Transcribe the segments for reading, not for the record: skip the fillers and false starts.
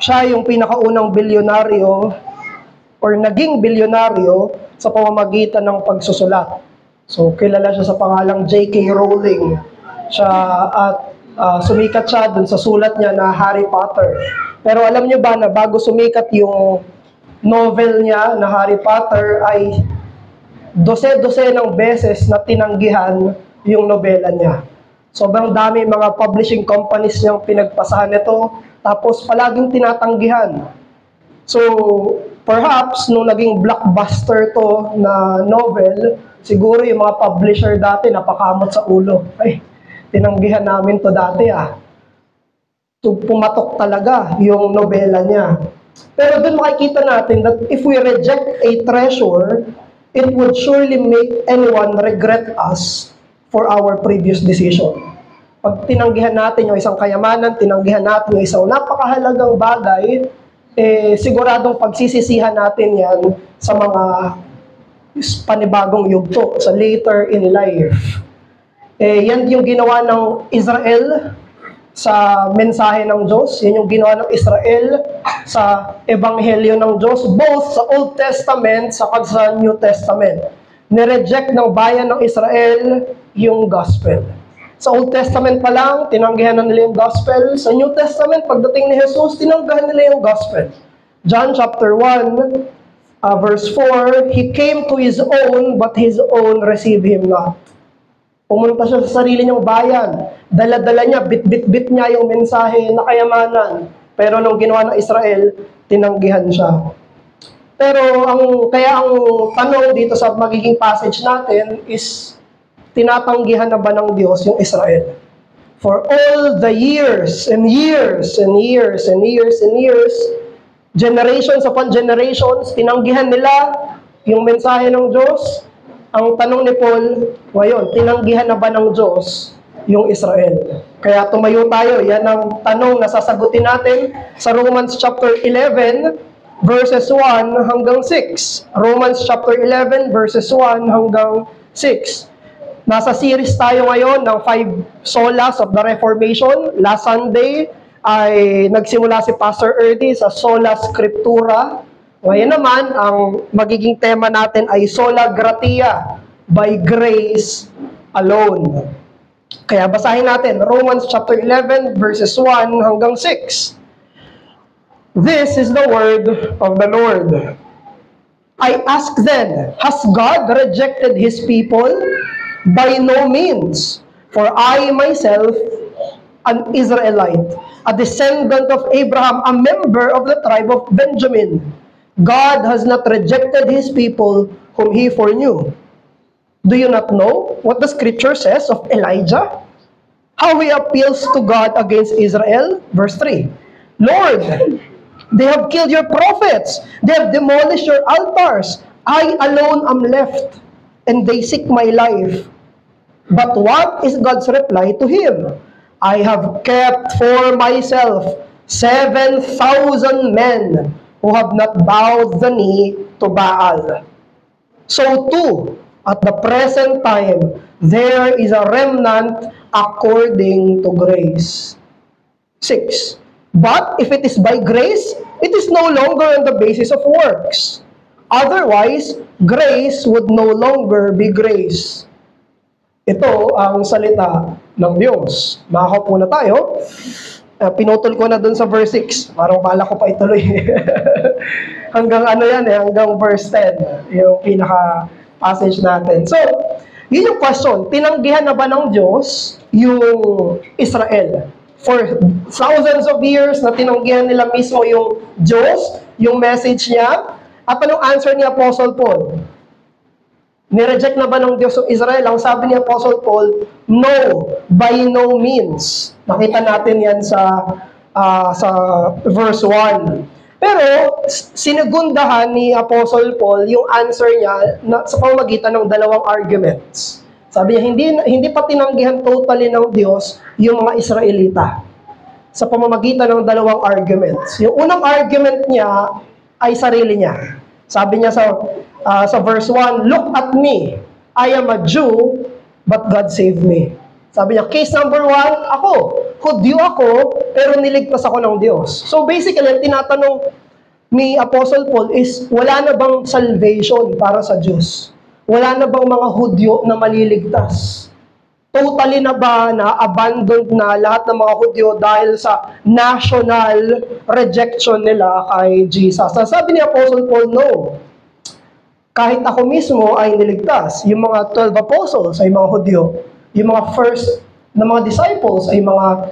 Siya yung pinakaunang bilyonaryo or naging bilyonaryo sa pamamagitan ng pagsusulat. So, kilala siya sa pangalang J.K. Rowling. Siya at sumikat siya dun sa sulat niya na Harry Potter. Pero alam niyo ba na bago sumikat yung novel niya na Harry Potter ay dose-dose ng beses na tinanggihan yung nobela niya. Sobrang dami mga publishing companies niyang pinagpasahan nito, tapos palaging tinatanggihan. So, perhaps, nung naging blockbuster to na novel, siguro yung mga publisher dati napakamot sa ulo. Ay, tinanggihan namin to dati So, pumatok talaga yung nobela niya. Pero doon makikita natin that if we reject a treasure, it would surely make anyone regret us for our previous decision. Pag tinanggihan natin yung isang kayamanan, tinanggihan natin yung isang napakahalagang bagay, siguradong pagsisisihan natin yan sa mga panibagong yugto, sa later in life. Yan yung ginawa ng Israel sa mensahe ng Diyos. Yan yung ginawa ng Israel sa ebanghelyo ng Diyos, both sa Old Testament at sa New Testament. Nireject ng bayan ng Israel yung gospel. Sa Old Testament pa lang, tinanggihan na nila yung gospel. Sa New Testament, pagdating ni Jesus, tinanggihan nila yung gospel. John chapter 1, verse 4, He came to His own, but His own received Him not. Pumunta siya sa sarili niyang bayan. Dala-dala niya, bit-bit-bit niya yung mensahe na kayamanan. Pero nung ginawa ng Israel, tinanggihan siya. Pero kaya ang tanong dito sa magiging passage natin is, tinatanggihan na ba ng Diyos yung Israel? For all the years and years and years and years and years, generations upon generations, tinanggihan nila yung mensahe ng Diyos. Ang tanong ni Paul, ngayon, tinanggihan na ba ng Diyos yung Israel? Kaya tumayo tayo, yan ang tanong na sasagutin natin sa Romans chapter 11, verses 1 hanggang 6. Romans chapter 11, verses 1 hanggang 6. Nasa series tayo ngayon ng 5 solas of the Reformation. Last Sunday ay nagsimula si Pastor Erdy sa Sola Scriptura. Ngayon naman, ang magiging tema natin ay Sola Gratia, by grace alone. Kaya basahin natin, Romans chapter 11, verses 1 hanggang 6. This is the word of the Lord. I ask then, has God rejected His people? By no means, for I myself, an Israelite, a descendant of Abraham, a member of the tribe of Benjamin. God has not rejected His people whom He foreknew. Do you not know what the scripture says of Elijah? How he appeals to God against Israel? Verse 3. Lord, they have killed your prophets. They have demolished your altars. I alone am left, and they seek my life. But what is God's reply to him? I have kept for myself 7,000 men who have not bowed the knee to Baal. So too, at the present time, there is a remnant according to grace. 6. But if it is by grace, it is no longer on the basis of works. Otherwise, grace would no longer be grace. Ito ang salita ng Diyos. Makakaupo na tayo. Pinutol ko na dun sa verse 6. Parang bala ko pa ituloy. Hanggang hanggang verse 10. Yung pinaka-passage natin. So, yun yung question. Tinanggihan na ba ng Diyos yung Israel? For thousands of years na tinanggihan nila mismo yung Diyos, yung message niya. At anong answer ni Apostle Paul? Nireject na ba ng Diyos ng Israel? Ang sabi ni Apostle Paul, no, by no means. Nakita natin yan sa verse 1. Pero, sinigundahan ni Apostle Paul yung answer niya sa pamamagitan ng dalawang arguments. Sabi niya, hindi pa tinanggihan totally ng Diyos yung mga Israelita. Sa pamamagitan ng dalawang arguments. Yung unang argument niya ay sarili niya. Sabi niya sa verse 1, look at me. I am a Jew, but God saved me. Sabi niya, case number 1, ako. Hudyo ako, pero niligtas ako ng Diyos. So basically, ang tinatanong ni Apostle Paul is, wala na bang salvation para sa Diyos? Wala na bang mga Hudyo na maliligtas? Totally na ba na-abandoned na lahat ng mga Hudyo dahil sa national rejection nila kay Jesus? Sabi ni Apostle Paul, no. Kahit ako mismo ay niligtas. Yung mga 12 apostles ay mga Hudyo. Yung mga first na mga disciples ay mga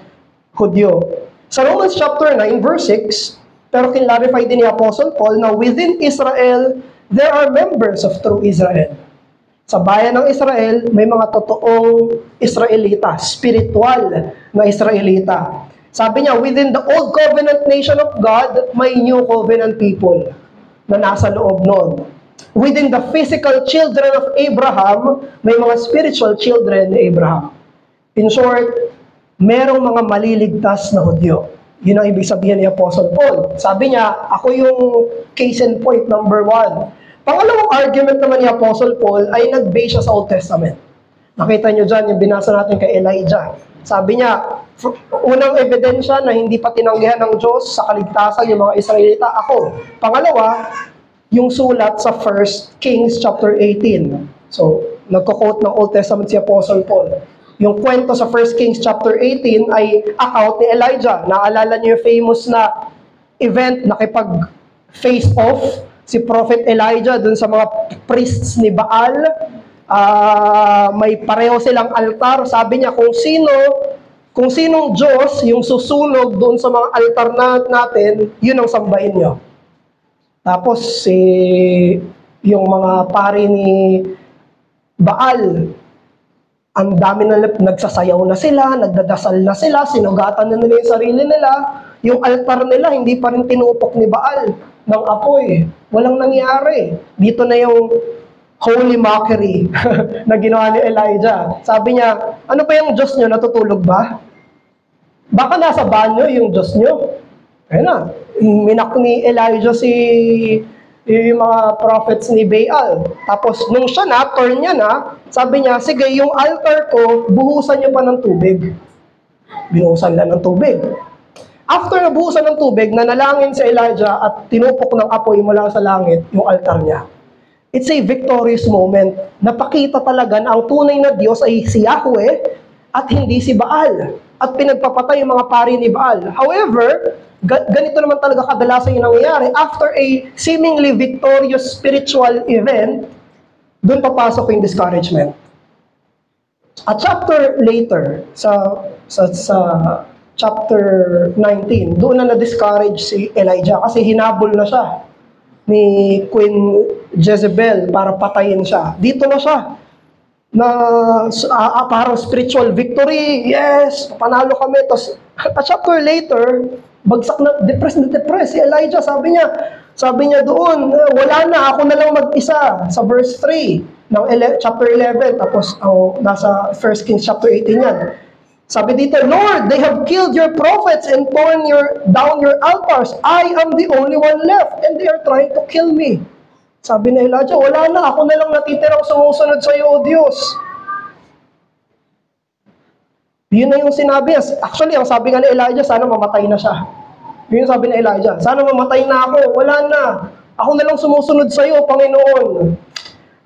Hudyo. Sa Romans chapter 9, verse 6, pero kinlarify din ni Apostle Paul na within Israel, there are members of true Israel. Sa bayan ng Israel, may mga totoong Israelita, spiritual na Israelita. Sabi niya, within the old covenant nation of God, may new covenant people na nasa loob nun. Within the physical children of Abraham, may mga spiritual children ni Abraham. In short, merong mga maliligtas na Hudyo. Yun ang ibig sabihin ni Apostle Paul. Sabi niya, ako yung case in point number 1. Pangalawang argument naman ni Apostle Paul ay nag-base siya sa Old Testament. Nakita niyo dyan yung binasa natin kay Elijah. Sabi niya, unang ebidensya na hindi pa tinanggihan ng Diyos sa kaligtasan yung mga Israelita, ako. Pangalawa, yung sulat sa 1 Kings chapter 18. So, nagko-quote ng Old Testament si Apostle Paul. Yung kwento sa 1 Kings chapter 18 ay account ni Elijah. Naalala niyo yung famous na event, nakipag-face off si Prophet Elijah dun sa mga priests ni Baal. May pareho silang altar. Sabi niya, kung sinong Diyos yung susunog doon sa mga altar natin, yun ang sambahin niyo. Tapos, yung mga pari ni Baal, ang dami na nagsasayaw na sila, nagdadasal na sila, sinugatan na nila yung sarili nila. Yung altar nila, hindi pa rin tinupok ni Baal ng apoy. Walang nangyari. Dito na yung holy mockery na ginawa ni Elijah. Sabi niya, ano pa yung Diyos nyo? Natutulog ba? Baka nasa banyo yung Diyos nyo. Ayun na. Minak ni Elijah yung mga prophets ni Baal. Tapos, nung siya na, turn niya na, sabi niya, sige, yung altar ko, buhusan niyo pa ng tubig. Binuhusan lang ng tubig. After nabuhusan ng tubig, nanalangin si Elijah at tinupok ng apoy mula sa langit yung altar niya. It's a victorious moment. Napakita talaga na ang tunay na Diyos ay si Yahweh at hindi si Baal. At pinagpapatay yung mga pari ni Baal. However, ganito naman talaga kadalasan yung nangyayari. After a seemingly victorious spiritual event, doon papasok yung discouragement. A chapter later, sa chapter 19, doon na na-discourage si Elijah kasi hinabol na siya ni Queen Jezebel para patayin siya. Dito na siya na parang spiritual victory. Yes, panalo kami. Tapos, a chapter later, bagsak na, depressed si Elijah. Sabi niya doon, wala na, ako na lang mag-isa. Sa verse 3 ng chapter 11, tapos nasa 1 Kings chapter 18 yan. Sabi dito, Lord, they have killed your prophets and torn down your altars. I am the only one left, and they are trying to kill me. Sabi ni Elijah, wala na, ako na lang natitirang sumusunod sa iyo, O Diyos. Yun na yung sinabi. Actually, ang sabi nga ni Elijah, sana mamatay na siya. Yun yung sabi ni Elijah, sana mamatay na ako, wala na. Ako na lang sumusunod sa iyo, Panginoon.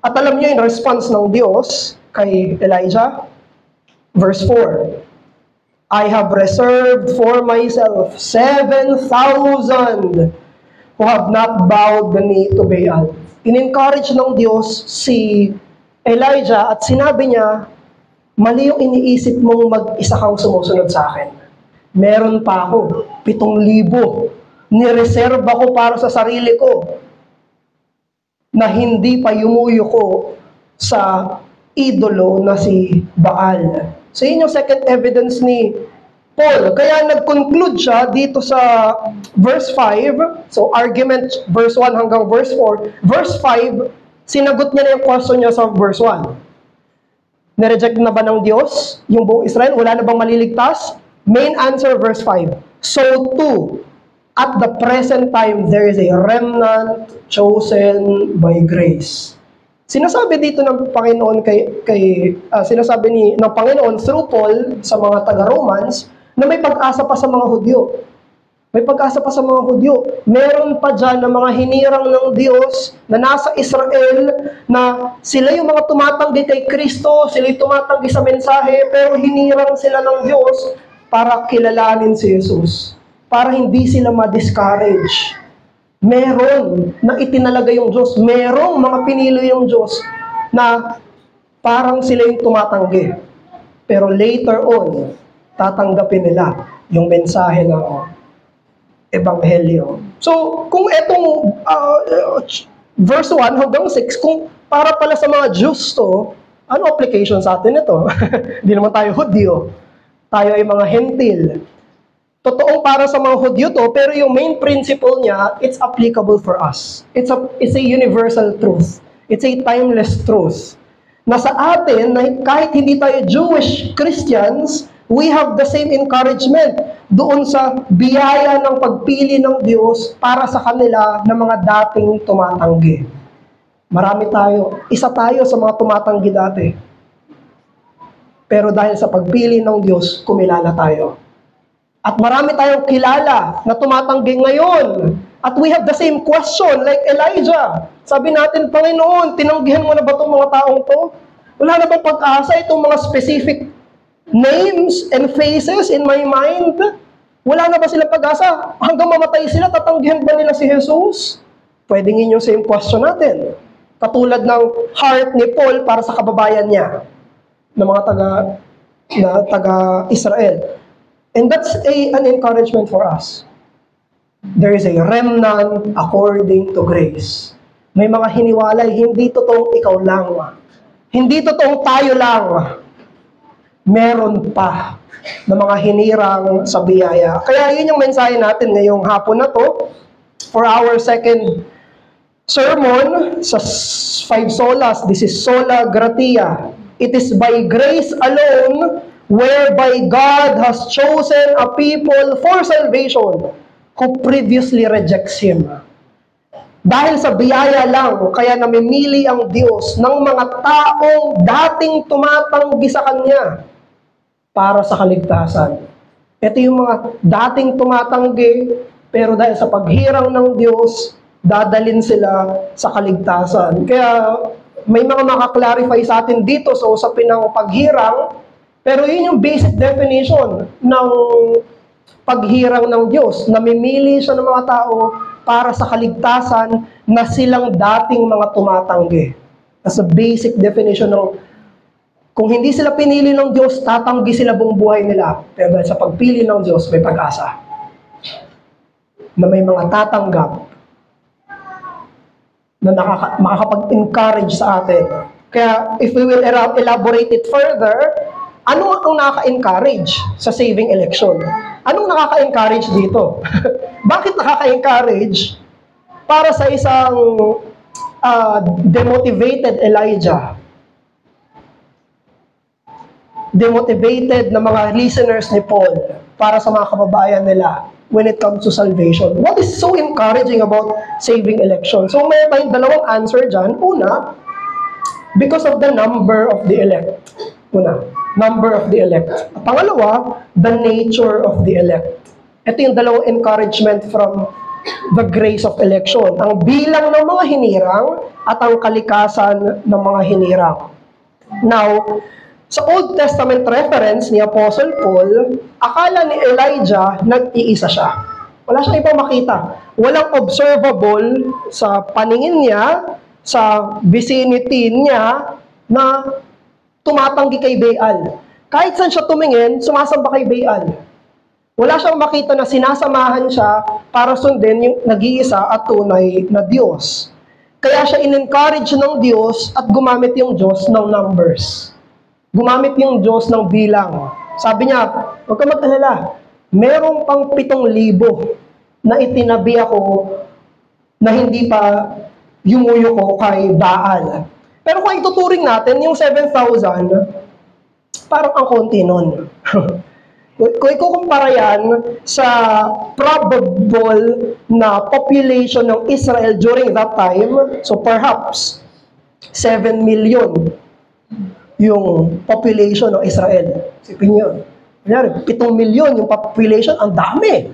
At alam niyo yung response ng Diyos kay Elijah? Verse 4. I have reserved for myself 7,000 who have not bowed the knee to Baal. In-encourage ng Diyos si Elijah at sinabi niya, mali yung iniisip mong mag-isa kang sumusunod sa akin. Meron pa ako, 7,000. Nireserba ko para sa sarili ko na hindi pa yumuyuko sa idolo na si Baal. So, yun yung second evidence ni Paul. Kaya nag-conclude siya dito sa verse 5. So, argument verse 1 hanggang verse 4. Verse 5, sinagot niya na yung question niya sa verse 1. Nireject na ba ng Diyos yung buong Israel? Wala na bang maliligtas? Main answer, verse 5. So too, at the present time, there is a remnant chosen by grace. Sinasabi dito ng Panginoon ng Panginoon through Paul sa mga taga-Romans na may pag-asa pa sa mga Hudyo. May pag-asa pa sa mga Hudyo. Meron pa dyan na mga hinirang ng Diyos na nasa Israel na sila yung mga tumatanggi kay Kristo, sila yung tumatanggi sa mensahe, pero hinirang sila ng Diyos para kilalanin si Jesus. Para hindi sila ma-discourage. Meron na itinalaga yung Diyos. Merong mga pinili yung Diyos na parang sila yung tumatanggi. Pero later on, tatanggapin nila yung mensahe ng Ebanghelyo. So, kung etong verse 1 hanggang 6, kung para pala sa mga Jews to, ano application sa atin ito? Hindi naman tayo Hudyo. Tayo ay mga Hentil. Totoong para sa mga Hudyo to, pero yung main principle niya, it's applicable for us. It's a universal truth. It's a timeless truth. Na sa atin, kahit hindi tayo Jewish Christians, we have the same encouragement doon sa biyaya ng pagpili ng Diyos para sa kanila na mga dating tumatanggi. Marami tayo. Isa tayo sa mga tumatanggi dati. Pero dahil sa pagpili ng Diyos, kumilala tayo. At marami tayong kilala na tumatanggi ngayon. At we have the same question like Elijah. Sabi natin, Panginoon, tinanggihan mo na ba itong mga taong to? Wala na bang pag-asa itong mga specific names and faces in my mind? Wala na ba sila pag-asa? Hanggang mamatay sila, tatanggihan ba nila si Jesus? Pwedeng yun yung same question natin. Katulad ng heart ni Paul para sa kababayan niya ng mga taga-Israel. And that's an encouragement for us. There is a remnant according to grace. May mga hiniwalay, hindi totoong ikaw lang. Hindi totoong tayo lang. Meron pa na mga hinirang sa biyaya. Kaya yun yung mensahe natin ngayong hapon na to for our second sermon sa 5 solas. This is sola gratia. It is by grace alone whereby God has chosen a people for salvation who previously rejects Him. Dahil sa biyaya lang, kaya namimili ang Diyos ng mga taong dating tumatanggi sa Kanya para sa kaligtasan. Ito yung mga dating tumatanggi, pero dahil sa paghirang ng Diyos, dadalin sila sa kaligtasan. Kaya may mga makaklarify sa atin dito sa usapin ng paghirang, pero yun yung basic definition ng paghirang ng Diyos. Namimili siya ng mga tao para sa kaligtasan na silang dating mga tumatanggi. That's a basic definition ng kung hindi sila pinili ng Diyos, tatanggi sila buong buhay nila. Pero dahil sa pagpili ng Diyos, may pag-asa. Na may mga tatanggap na makakapag-encourage sa atin. Kaya if we will elaborate it further, ano ang nakaka-encourage sa saving election? Anong nakaka-encourage dito? Bakit nakaka-encourage para sa isang demotivated Elijah? Demotivated na mga listeners ni Paul para sa mga kababayan nila when it comes to salvation. What is so encouraging about saving election? So may dalawang answer dyan. Una, because of the number of the elect. Una, number of the elect. Pangalawa, the nature of the elect. Ito yung dalawang encouragement from the grace of election. Ang bilang ng mga hinirang at ang kalikasan ng mga hinirang. Now, sa Old Testament reference ni Apostle Paul, akala ni Elijah nag-iisa siya. Wala siyang ibang makita. Walang observable sa paningin niya, sa vicinity niya, na tumatanggi kay Baal. Kahit saan siya tumingin, sumasamba kay Baal. Wala siyang makita na sinasamahan siya para sundin yung nag-iisa at tunay na Diyos. Kaya siya in-encourage ng Diyos at gumamit yung Diyos ng numbers. Gumamit yung Diyos ng bilang. Sabi niya, huwag ka mag-alala, merong pang 7,000 na itinabi ako na hindi pa yumuyo ko kay Baal. Pero kung ituturing natin, yung 7,000, parang ang konti nun. Kung ikukumpara yan sa probable na population ng Israel during that time, so perhaps 7 million yung population ng Israel. Isipin nyo. Kunyari, 7 million yung population, ang dami.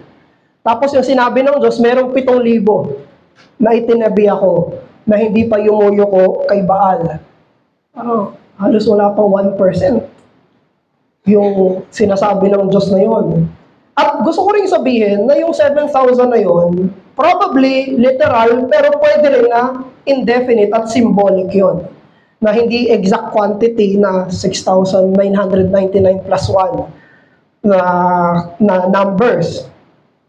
Tapos yung sinabi ng Diyos, merong 7,000 na itinabi ako na hindi pa yumuyuko kay Baal. Halos wala pang 1% yung sinasabi ng Diyos na yon. At gusto ko rin sabihin na yung 7,000 na yon, probably literal, pero pwede rin na indefinite at symbolic yon. Na hindi exact quantity na 6,999 plus 1 na numbers.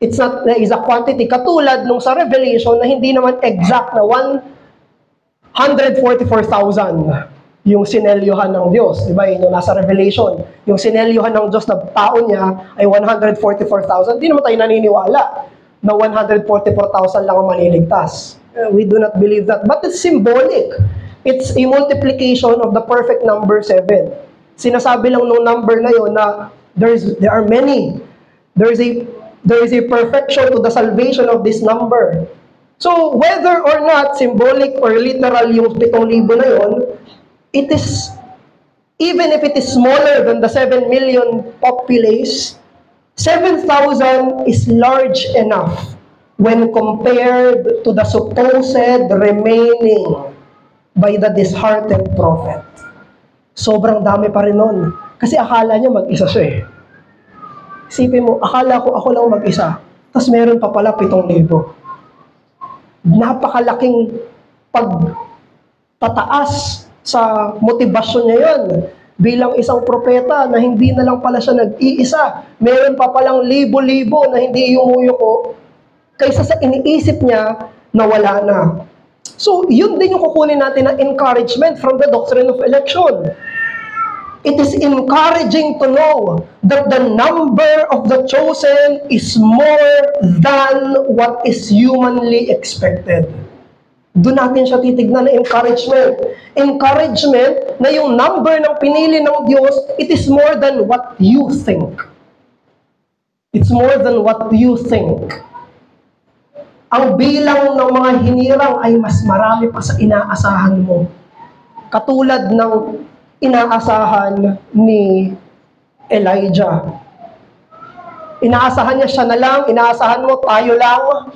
It's not the exact quantity. Katulad nung sa Revelation na hindi naman exact na 144,000 yung sinelyohan ng Diyos. Diba? Yun yung nasa Revelation. Yung sinelyohan ng Diyos na tao niya ay 144,000. Hindi naman tayo naniniwala na 144,000 lang ang maliligtas. We do not believe that. But it's symbolic. It's a multiplication of the perfect number 7. Sinasabi lang nung number na yun na there are many. There is a perfection to the salvation of this number. So, whether or not symbolic or literal yung 7,000 na yun, it is, even if it is smaller than the 7 million populace, 7,000 is large enough when compared to the supposed remaining by the disheartened prophet. Sobrang dami pa rin nun. Kasi akala niya mag-isa siya eh. Isipin mo, akala ko ako lang mag-isa. Tapos meron pa pala 7,000. Napakalaking pagtataas sa motivasyon niya yun. Bilang isang propeta na hindi na lang pala siya nag-iisa. Meron pa palang libo-libo na hindi yumuyuko kaysa sa iniisip niya na wala na. So, yun din yung kukunin natin na encouragement from the doctrine of election. It is encouraging to know that the number of the chosen is more than what is humanly expected. Doon natin siya titignan na encouragement. Encouragement na yung number ng pinili ng Diyos, it is more than what you think. It's more than what you think. Ang bilang ng mga hinirang ay mas marami pa sa inaasahan mo. Katulad ng inaasahan ni Elijah. Inaasahan niya siya na lang, inaasahan mo tayo lang,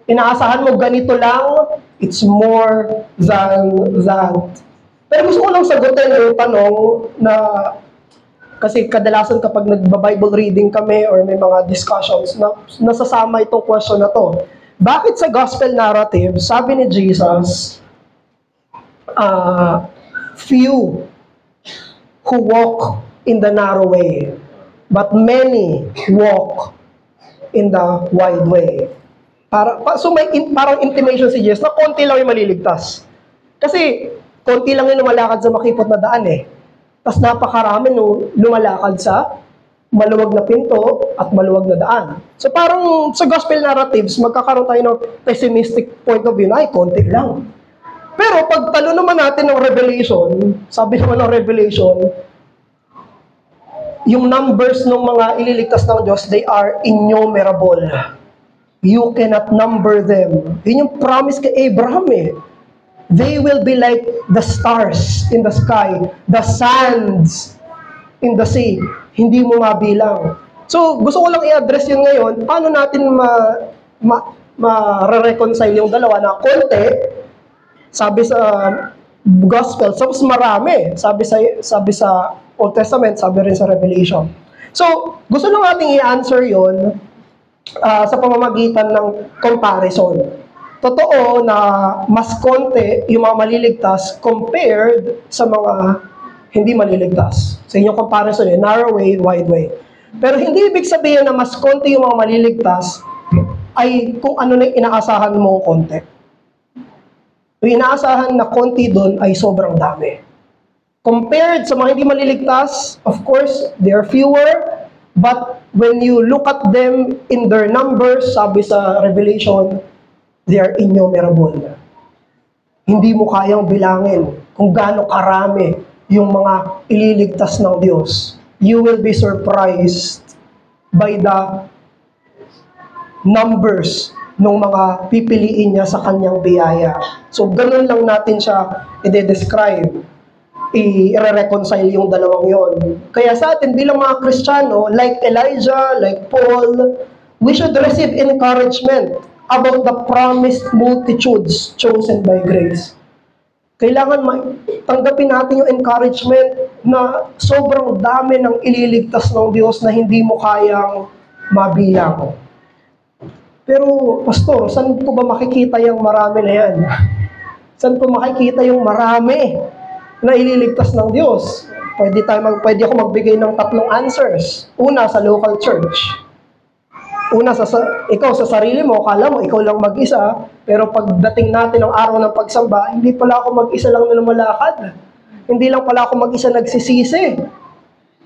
inaasahan mo ganito lang. It's more than that. Pero gusto ko lang sagutin yung tanong na, kasi kadalasan kapag nagba-Bible reading kami or may mga discussions, nasasama itong question na to. Bakit sa gospel narrative, sabi ni Jesus, few who walk in the narrow way, but many walk in the wide way. So parang intimation si Jesus na konti lang yung maliligtas. Kasi konti lang yung lumalakad sa makipot na daan eh. Tapos napakarami nung lumalakad sa maluwag na pinto at maluwag na daan. So parang sa gospel narratives, magkakaroon tayo ng pessimistic point of view na ay konti lang. Pero pag talo naman natin ng Revelation, sabi naman ng Revelation, yung numbers ng mga ililigtas ng Diyos, they are innumerable. You cannot number them. Yun yung promise kay Abraham eh. They will be like the stars in the sky, the sands in the sea. Hindi mo mabilang. So, gusto ko lang i-address yun ngayon. Paano natin ma-reconcile yung dalawa na konti, sabi sa gospel, tapos marami. Sabi sa Old Testament, sabi rin sa Revelation. So, gusto lang nating i-answer yun sa pamamagitan ng comparison. Totoo na mas konti yung mga maliligtas compared sa mga hindi maliligtas. Sa inyong comparison yun, narrow way, wide way. Pero hindi ibig sabihin na mas konti yung mga maliligtas ay kung ano na inaasahan mo konti. Yung inaasahan na konti doon ay sobrang dami. Compared sa mga hindi maliligtas, of course, they are fewer, but when you look at them in their numbers, sabi sa Revelation, they are innumerable. Hindi mo kayang bilangin kung gaano karami yung mga ililigtas ng Diyos. You will be surprised by the numbers ng mga pipiliin niya sa kanyang biyaya. So, ganun lang natin siya i-describe, i-reconcile yung dalawang yon. Kaya sa atin bilang mga Kristiyano, like Elijah, like Paul, we should receive encouragement about the promised multitudes chosen by grace. Kailangan tanggapin natin yung encouragement na sobrang dami ng ililigtas ng Diyos na hindi mo kayang mabilang. Pero, Pastor, saan ko ba makikita yung marami na yan? Saan ko makikita yung marami na ililigtas ng Diyos? Pwede ako magbigay ng 3 answers. Una, sa local church. Una, ikaw sa sarili mo, kala mo, ikaw lang mag-isa, pero pagdating natin ng araw ng pagsamba, hindi pala ako mag-isa lang na lumalakad. Hindi lang pala ako mag-isa nagsisisi.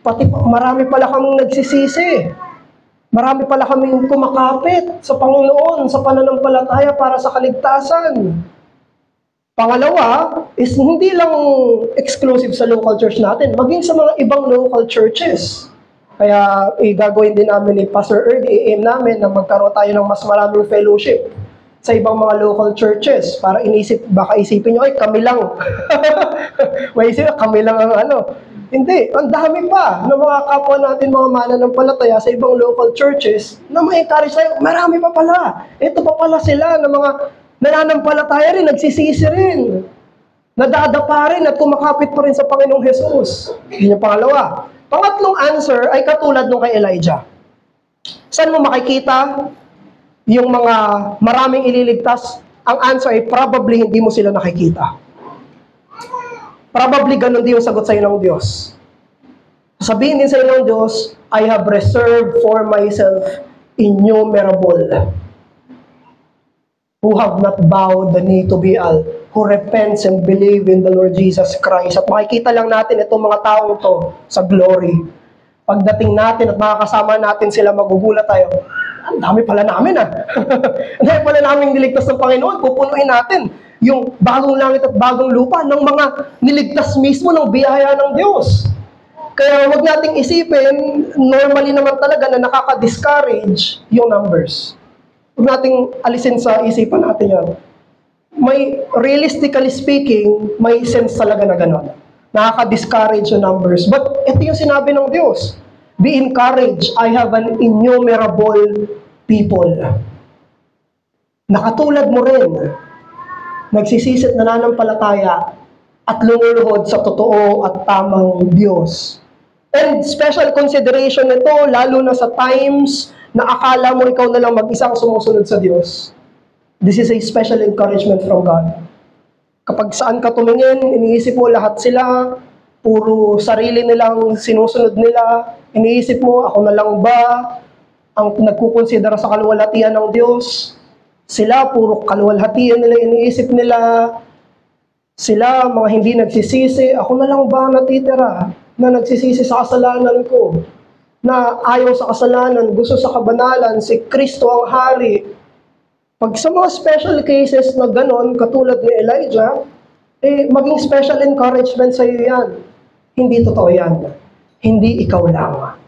Pati marami pala kaming nagsisisi. Marami pala kaming kumakapit sa Panginoon, sa pananampalataya para sa kaligtasan. Pangalawa, is hindi lang exclusive sa local church natin, maging sa mga ibang local churches. Kaya gagawin din namin ni Pastor Erdy, i-aim namin na magkaroon tayo ng mas maraming fellowship sa ibang mga local churches para baka isipin nyo, ay kami lang. May isipin, kami lang ang ano. Hindi, ang dami pa ng mga kapwa natin, mga mananampalataya sa ibang local churches na ma-encourage tayo, marami pa pala. Ito pa pala sila ng mga nananampalataya rin, nagsisisi rin. Nadadapa rin at kumakapit pa rin sa Panginoong Jesus. Yun yung pangalawa. Pangatlong answer ay katulad nung kay Elijah. Saan mo makikita yung mga maraming ililigtas? Ang answer ay probably hindi mo sila nakikita. Probably ganun din yung sagot sa'yo ng Diyos. Sabihin din sa'yo ng Diyos, I have reserved for myself innumerable who have not bowed the knee to Baal, who repents and believe in the Lord Jesus Christ. At makikita lang natin itong mga taong to sa glory. Pagdating natin at makakasama natin sila, magugulat tayo. Ang dami pala namin Ang dami pala namin niligtas ng Panginoon. Pupunuin natin yung bagong langit at bagong lupa ng mga niligtas mismo ng biyaya ng Diyos. Kaya huwag nating isipin, normally naman talaga na nakaka-discourage yung numbers. Huwag nating alisin sa isipan natin yan. Realistically speaking, may sense talaga na gano'n. Nakaka-discourage yung numbers. But ito yung sinabi ng Diyos. Be encouraged, I have an innumerable people. Nakatulad mo rin, nagsisisit nananampalataya at lumuluhod sa totoo at tamang Diyos. And special consideration nito, lalo na sa times na akala mo ikaw na lang mag-isang sumusunod sa Diyos. This is a special encouragement from God. Kapag saan ka tumingin, iniisip mo lahat sila, puro sarili nilang sinusunod nila, iniisip mo, ako na lang ba ang nagkukonsidera sa kaluwalhatian ng Diyos? Sila, puro kaluwalhatian nila, iniisip nila. Sila, mga hindi nagsisisi, ako na lang ba natitira na nagsisisi sa kasalanan ko? Na ayaw sa kasalanan, gusto sa kabanalan, si Kristo ang hari. Pag sa mga special cases na ganon, katulad ni Elijah, maging special encouragement sa iyo yan. Hindi totoo yan. Hindi ikaw lang.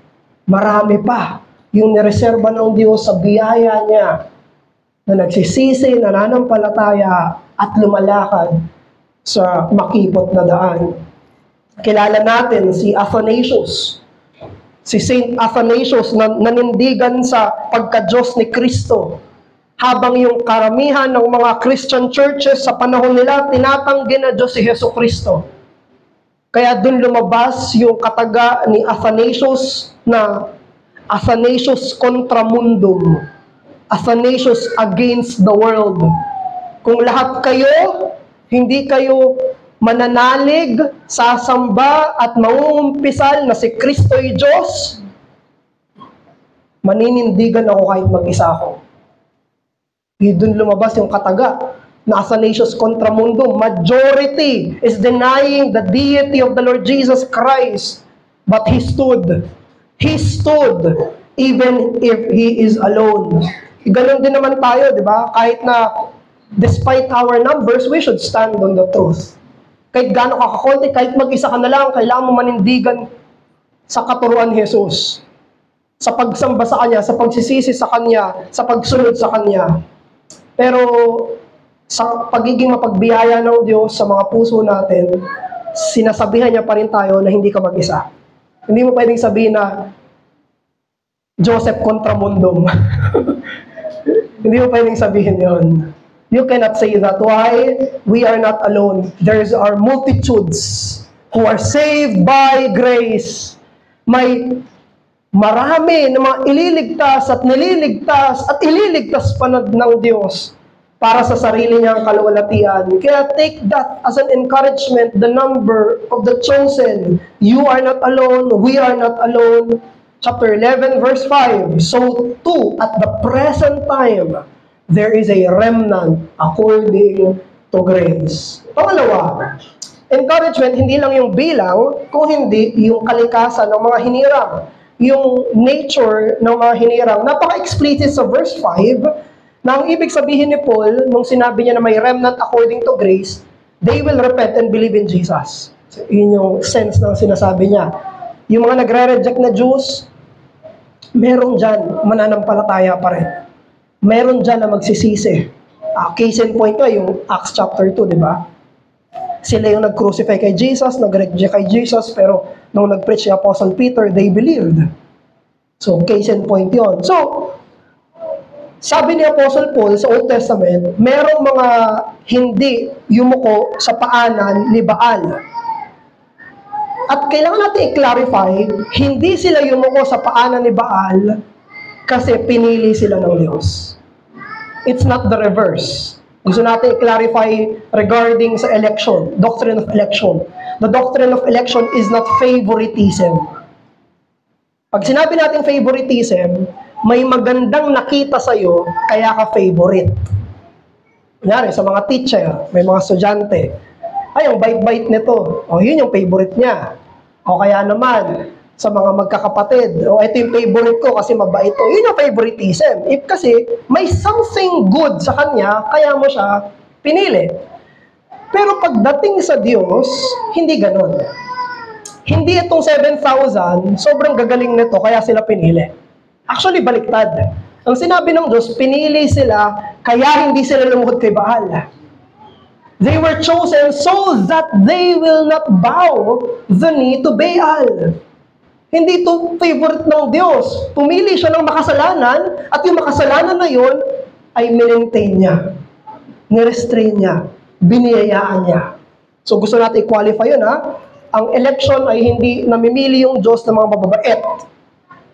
Marami pa yung nireserba ng Diyos sa biyaya niya na nagsisisi, nananampalataya, at lumalakad sa makipot na daan. Kilala natin si Athanasius. Si Saint Athanasius na nanindigan sa pagka-Diyos ni Kristo. Habang yung karamihan ng mga Christian churches sa panahon nila, tinatanggi na Diyos si Hesus Kristo. Kaya dun lumabas yung kataga ni Athanasius na Athanasius contra mundum. Athanasius against the world. Kung lahat kayo, hindi kayo mananalig, sasamba at mangungumpisal na si Kristo'y Diyos, maninindigan ako kahit mag-isa ako. Doon lumabas yung kataga na Athanasius contra mundum. Majority is denying the deity of the Lord Jesus Christ. But he stood. He stood even if he is alone. Ganon din naman tayo, di ba? Kahit na despite our numbers, we should stand on the truth. Kahit gaano ka kakonti, kahit mag-isa ka na lang, kailangan mo manindigan sa katuruan ni Jesus. Sa pagsamba sa Kanya, sa pagsisisi sa Kanya, sa pagsunod sa Kanya. Pero sa pagiging mapagbiyaya ng Diyos sa mga puso natin, sinasabihan niya pa rin tayo na hindi ka mag-isa. Hindi mo pwedeng sabihin na Joseph kontra mundum. Hindi mo pwedeng sabihin yon. You cannot say that. Why? We are not alone. There are multitudes who are saved by grace. May marami na mga ililigtas at nililigtas at ililigtas pa ng Diyos para sa sarili niyang kaluwalhatian. Kaya take that as an encouragement, the number of the chosen. You are not alone, we are not alone. Chapter 11, verse 5. So too, at the present time, there is a remnant according to grace. Pangalawa, encouragement, hindi lang yung bilang, kung hindi yung kalikasan ng mga hinirang. Yung nature ng mga hinirang. Napaka-explicit sa verse 5, na ang ibig sabihin ni Paul, nung sinabi niya na may remnant according to grace, they will repent and believe in Jesus. So, yun yung sense ng sinasabi niya. Yung mga nagre-reject na Jews, meron dyan, mananampalataya pa rin. Meron dyan na magsisisi. Case in point nga, yung Acts chapter 2, di ba? Sila yung nag-crucify kay Jesus, nag-reject kay Jesus, pero nung nag-preach si Apostle Peter, they believed. So, case in point yon. So, sabi ni Apostle Paul sa Old Testament, merong mga hindi yumuko sa paanan ni Baal. At kailangan natin i-clarify, hindi sila yumuko sa paanan ni Baal kasi pinili sila ng Diyos. It's not the reverse. Gusto natin i-clarify regarding sa election, doctrine of election. The doctrine of election is not favoritism. Pag sinabi natin favoritism, may magandang nakita sa'yo, kaya ka favorite. Kunyari, sa mga teacher, may mga estudyante, ay, ang bait-bait nito. O, yun yung favorite niya. O kaya naman, sa mga magkakapatid, o ito yung favorite ko kasi mabait to. Yun yung favoritism. Kasi may something good sa kanya, kaya mo siya pinili. Pero pagdating sa Diyos, hindi ganon. Hindi itong 7,000, sobrang gagaling nito, kaya sila pinili. Actually, baliktad. Ang sinabi ng Diyos, pinili sila, kaya hindi sila lumuhod kay Baal. They were chosen so that they will not bow the knee to Baal. Hindi ito favorite ng Diyos. Pumili siya ng makasalanan, at yung makasalanan na yun, ay maintain niya. Nirestrain niya. Biniyayaan niya. So gusto natin i-qualify yun, ha? Ang election ay hindi namimili yung Diyos ng mga mababait.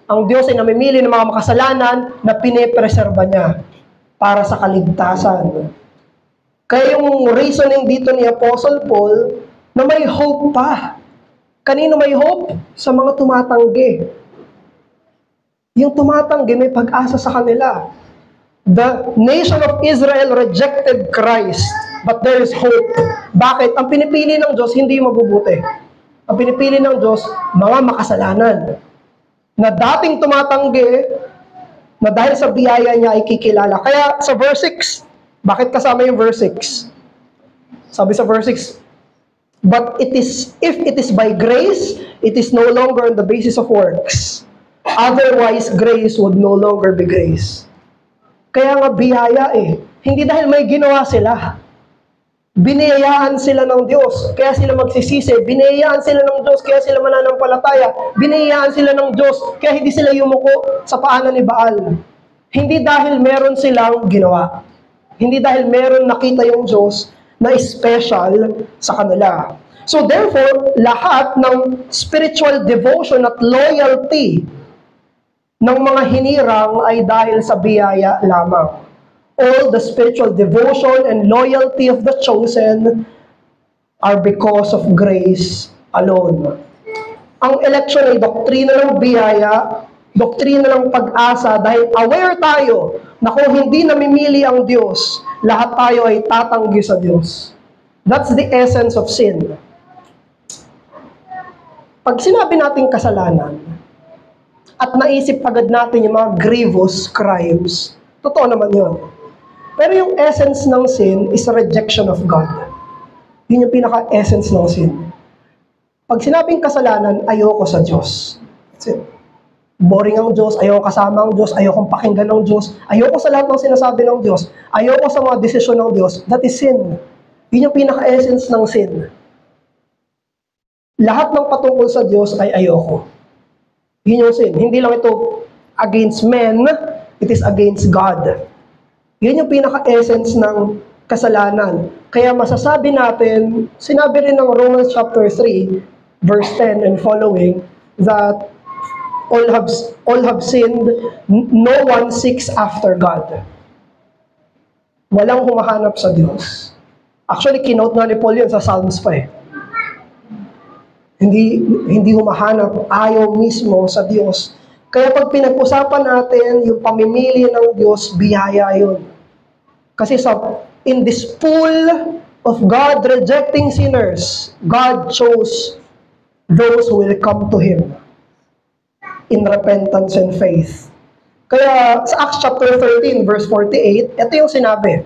Ang Diyos ay namimili ng mga makasalanan na pinipreserba niya para sa kaligtasan. Kaya yung reasoning dito ni Apostle Paul na may hope pa. Kanino may hope? Sa mga tumatanggi. Yung tumatanggi, may pag-asa sa kanila. The nation of Israel rejected Christ, but there is hope. Bakit? Ang pinipili ng Diyos, hindi mabubuti. Ang pinipili ng Diyos, mga makasalanan. Na dating tumatanggi, na dahil sa biyaya niya ay kikilala. Kaya sa verse 6, bakit kasama yung verse 6? Sabi sa verse 6, but if it is by grace, it is no longer on the basis of works. Otherwise, grace would no longer be grace. Kaya nga biyaya eh. Hindi dahil may ginawa sila. Biniyayaan sila ng Diyos, kaya sila magsisisi. Biniyayaan sila ng Diyos, kaya sila mananampalataya. Biniyayaan sila ng Diyos, kaya hindi sila yumuko sa paanan ni Baal. Hindi dahil meron silang ginawa. Hindi dahil meron nakita yung Diyos na special sa kanila. So therefore, lahat ng spiritual devotion at loyalty ng mga hinirang ay dahil sa biyaya lamang. All the spiritual devotion and loyalty of the chosen are because of grace alone. Ang election ay doktrina ng biyaya, doktrina ng pag-asa dahil aware tayo na kung hindi namimili ang Diyos, lahat tayo ay tatanggi sa Diyos. That's the essence of sin. Pag sinabi natin kasalanan, at naisip agad natin yung mga grievous crimes, totoo naman yun. Pero yung essence ng sin is rejection of God. Yun yung pinaka-essence ng sin. Pag sinabing kasalanan, ayoko sa Diyos. That's it. boring ang Diyos, ayoko kasama ang Diyos, ayoko pakinggan ng Diyos, ayoko sa lahat ng sinasabi ng Diyos, ayoko sa mga desisyon ng Diyos, that is sin. Yun yung pinaka-essence ng sin. Lahat ng patungkol sa Diyos ay ayoko. Yun yung sin. Hindi lang ito against men, it is against God. Yun yung pinaka-essence ng kasalanan. Kaya masasabi natin, sinabi rin ng Romans chapter 3, verse 10 and following, that all have sinned, no one seeks after God. Walang humahanap sa Diyos. Actually, kinote nga ni Paul yun sa Psalms pa eh. Hindi humahanap, ayaw mismo sa Diyos. Kaya pag pinag-usapan natin yung pamimili ng Diyos, biyaya yun. Kasi in this pool of God rejecting sinners, God chose those who will come to Him in repentance and faith. Kaya sa Acts chapter 13, verse 48, ito yung sinabi.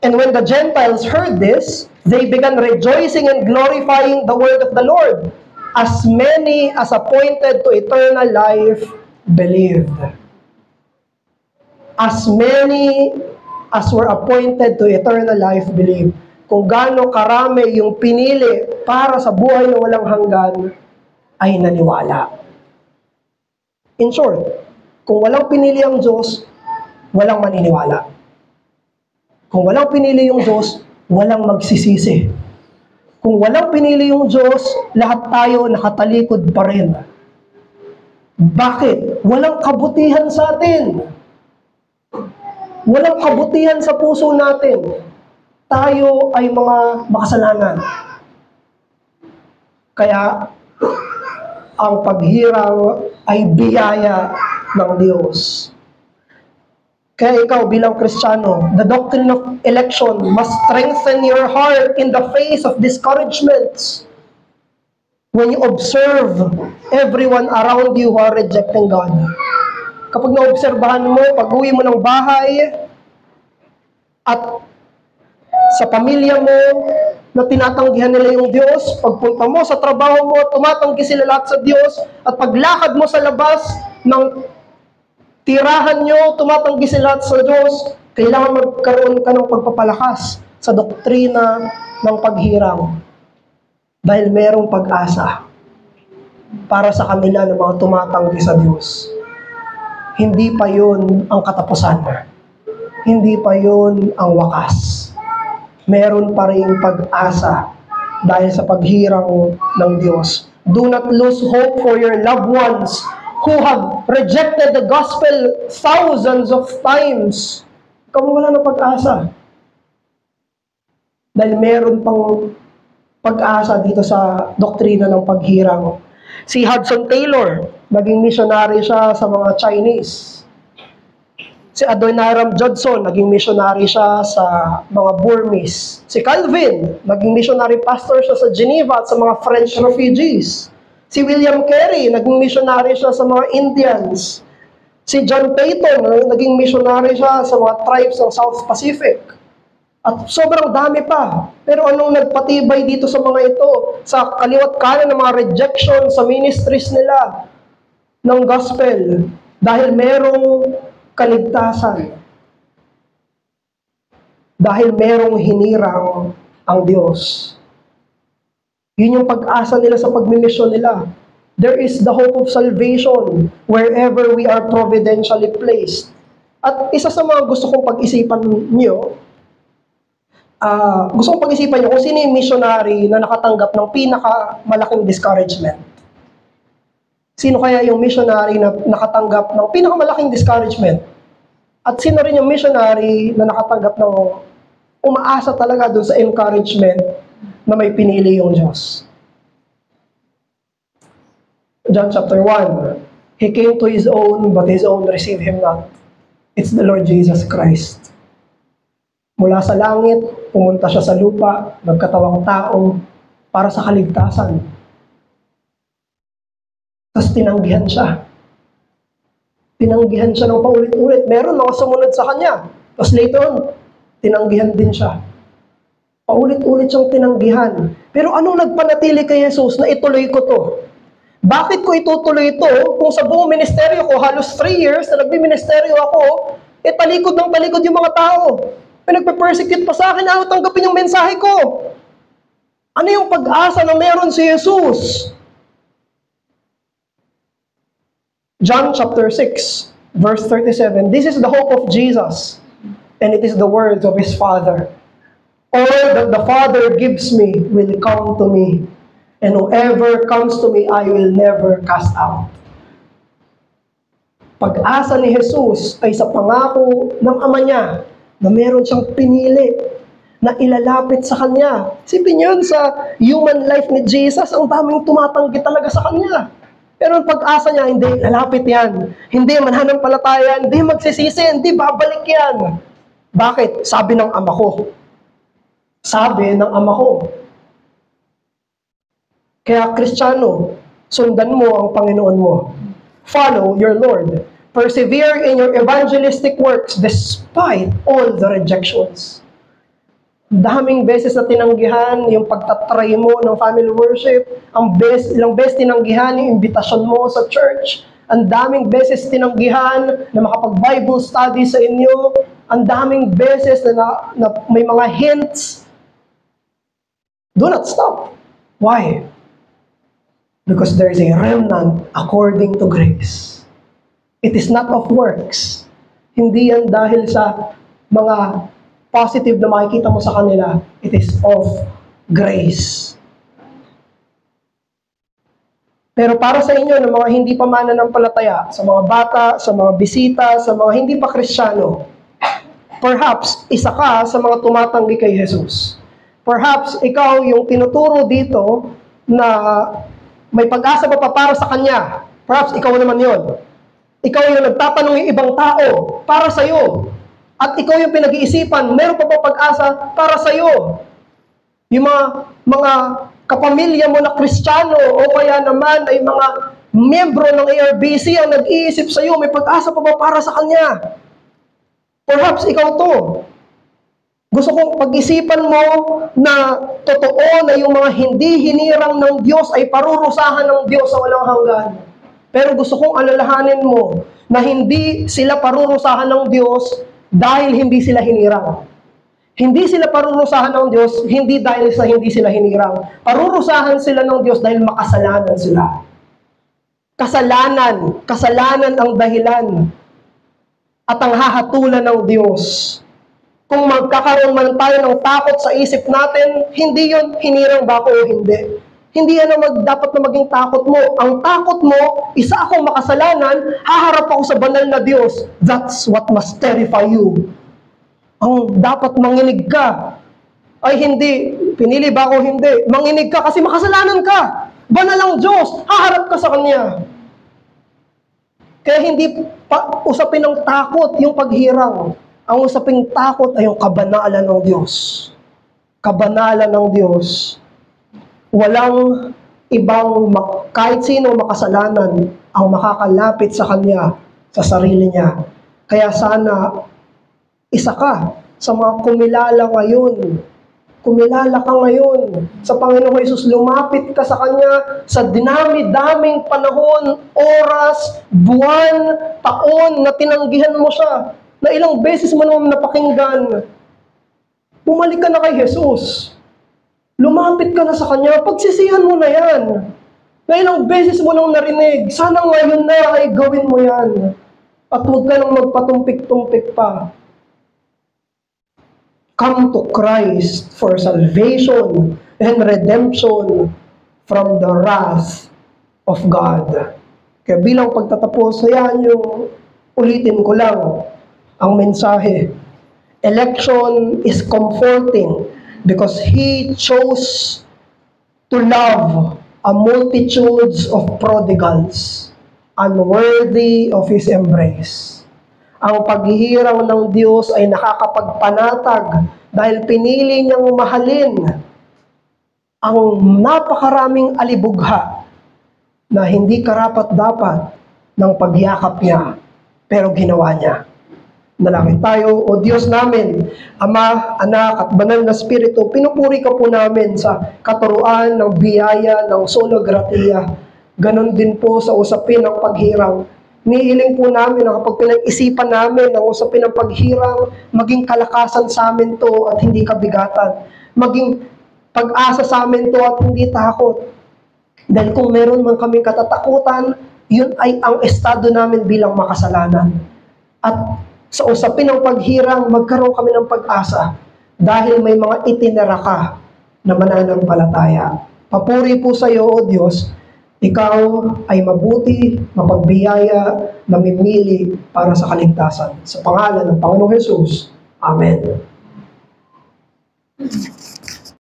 And when the Gentiles heard this, they began rejoicing and glorifying the word of the Lord. As many as appointed to eternal life believed. As many as were appointed to eternal life believed. Kung gaano karami yung pinili para sa buhay na walang hanggan, ay naniwala. In short, kung walang pinili ang Diyos, walang maniniwala. Kung walang pinili yung Diyos, walang magsisisi. Kung walang pinili yung Diyos, lahat tayo nakatalikod pa rin. Bakit? Walang kabutihan sa atin. Walang kabutihan sa puso natin. Tayo ay mga makasalanan. Kaya, ang paghirang ay biyaya ng Diyos. Kaya ikaw bilang Kristiyano, the doctrine of election must strengthen your heart in the face of discouragements. When you observe everyone around you who are rejecting God. Kapag naobserbahan mo, pag-uwi mo ng bahay, at sa pamilya mo, na tinatanggihan nila yung Diyos, pagpunta mo sa trabaho mo, tumatanggi sila lahat sa Diyos, at paglakad mo sa labas ng tirahan nyo, tumatanggi sila sa Diyos, kailangan magkaroon ka ng pagpapalakas sa doktrina ng paghirang. Dahil merong pag-asa para sa kanila ng mga tumatanggi sa Diyos. Hindi pa yun ang katapusan. Hindi pa yun ang wakas. Meron pa rin pag-asa dahil sa paghirang ng Diyos. Do not lose hope for your loved ones who have rejected the gospel thousands of times. Ikaw wala ng pag-asa. Dahil meron pang pag-asa dito sa doktrina ng paghirang. Si Hudson Taylor, naging missionary siya sa mga Chinese. Si Adoniram Judson, naging missionary siya sa mga Burmese. Si Calvin, naging missionary pastor siya sa Geneva at sa mga French refugees. Si William Carey, naging missionary siya sa mga Indians. Si John Peyton, naging missionary siya sa mga tribes ng South Pacific. At sobrang dami pa. Pero anong nagpatibay dito sa mga ito? Sa kaliwat kanan ng mga rejection sa ministries nila ng gospel. Dahil merong kaligtasan. Dahil merong hinirang ang Diyos. Yun yung pag-asa nila sa pagmimisyon nila. There is the hope of salvation wherever we are providentially placed. At isa sa mga gusto kong pag-isipan nyo, kung sino yung missionary na nakatanggap ng pinakamalaking discouragement. Sino kaya yung missionary na nakatanggap ng pinakamalaking discouragement? At sino rin yung missionary na nakatanggap ng umaasa talaga dun sa encouragement na may pinili yung Diyos? John chapter 1, He came to His own, but His own received Him not. It's the Lord Jesus Christ. Mula sa langit, pumunta siya sa lupa, nagkatawang tao para sa kaligtasan. Tapos tinanggihan siya. Tinanggihan siya ng paulit-ulit. Meron mga sumunod sa kanya. Tapos later on, tinanggihan din siya. Paulit-ulit siyang tinanggihan. Pero anong nagpanatili kay Jesus na ituloy ko to? Bakit ko itutuloy ito kung sa buong ministeryo ko, halos 3 years na nagbiministeryo ako, talikod ng talikod yung mga tao. Nagpe-persecute pa sa akin, ayaw tanggapin yung mensahe ko. Ano yung pag-asa na meron si Jesus? John chapter 6, verse 37, this is the hope of Jesus, and it is the words of His Father. All that the Father gives me will come to me, and whoever comes to me, I will never cast out. Pag-asa ni Jesus ay sa pangako ng Ama niya na meron siyang pinili na ilalapit sa Kanya. Isipin yun, sa human life ni Jesus, ang daming tumatanggi talaga sa Kanya. Pero ang pag-asa niya, hindi, lalapit yan. Hindi, mananampalataya, hindi magsisisi, hindi babalik yan. Bakit? Sabi ng Ama ko. Sabi ng Ama ko. Kaya Kristiyano, sundan mo ang Panginoon mo. Follow your Lord. Persevere in your evangelistic works despite all the rejections. Daming beses na tinanggihan yung pagtatry mo ng family worship. Ilang beses tinanggihan yung imbitasyon mo sa church. Ang daming beses tinanggihan na makapag-Bible study sa inyo. Ang daming beses na may mga hints. Do not stop. Why? Because there is a remnant according to grace. It is not of works. Hindi yan dahil sa mga positive na makikita mo sa kanila. It is of grace. Pero para sa inyo, ng mga hindi pa mananampalataya, sa mga bata, sa mga bisita, sa mga hindi pa Kristiyano, perhaps isa ka sa mga tumatanggi kay Jesus. Perhaps ikaw yung tinuturo dito na may pag-asa pa para sa Kanya. Perhaps ikaw naman yon. Ikaw yung nagtatanong yung ibang tao para sa iyo. At ikaw yung pinag-iisipan, meron pa ba pag-asa para sa iyo? Yung mga kapamilya mo na Kristiyano o kaya naman ay mga miyembro ng ARBC ang nag-iisip sa iyo, may pag-asa pa ba para sa Kanya? Perhaps ikaw to. Gusto kong pag-isipan mo na totoo na yung mga hindi hinirang ng Diyos ay parurusahan ng Diyos sa walang hanggan. Pero gusto kong alalahanin mo na hindi sila parurusahan ng Diyos dahil hindi sila hinirang. Hindi sila parurusahan ng Diyos hindi dahil sa hindi sila hinirang. Parurusahan sila ng Diyos dahil makasalanan sila. Kasalanan ang dahilan at ang hahatulan ng Diyos. Kung magkakaroon man tayo ng takot sa isip natin, hindi yun hinirang ba ako o hindi. Hindi yan dapat na maging takot mo. Ang takot mo, isa akong makasalanan, haharap ako sa banal na Diyos. That's what must terrify you. Ang dapat manginig ka. Ay hindi, pinili ba ako hindi. Manginig ka kasi makasalanan ka. Banal ang Diyos, haharap ka sa Kanya. Kaya hindi usapin ng takot yung paghirang. Ang usaping takot ay yung kabanalan ng Diyos. Kabanalan ng Diyos. Walang ibang, kahit sino makasalanan ang makakalapit sa Kanya, sa sarili niya. Kaya sana, isa ka sa mga kumilala ngayon. Kumilala ka ngayon sa Panginoong Jesus. Lumapit ka sa Kanya sa dinami-daming panahon, oras, buwan, taon na tinanggihan mo siya. Na ilang beses mo naman napakinggan. Bumalik ka na kay Jesus. Lumapit ka na sa Kanya, pagsisihan mo na yan. Na ilang beses mo nang narinig, sana ngayon na ay gawin mo yan. At huwag ka nang magpatumpik-tumpik pa. Come to Christ for salvation and redemption from the wrath of God. Kaya bilang pagtatapos, hayaan yung ulitin ko lang ang mensahe. Election is comforting because He chose to love a multitudes of prodigals, unworthy of His embrace. Ang paghihirang ng Diyos ay nakakapagpanatag dahil pinili niyang mahalin ang napakaraming alibugha na hindi karapat-dapat ng pagyakap niya, pero ginawa niya. Nalangin tayo, O Diyos namin, Ama, Anak, at Banal na Espiritu, pinupuri ka po namin sa katuruan ng biyaya ng sola gratia Ganon din po sa usapin ng paghirang. Niiling po namin na kapag pinag-isipan namin ang usapin ng paghirang, maging kalakasan sa amin to at hindi kabigatan. Maging pag-asa sa amin to at hindi takot. Dahil kung meron man kaming katatakutan, yun ay ang estado namin bilang makasalanan. At sa usapin ng paghirang, magkaroon kami ng pag-asa dahil may mga itinera ka na mananampalataya. Papuri po sa iyo, O Diyos, ikaw ay mabuti, mapagbiyaya, mamimili para sa kaligtasan. Sa pangalan ng Panginoong Hesus. Amen.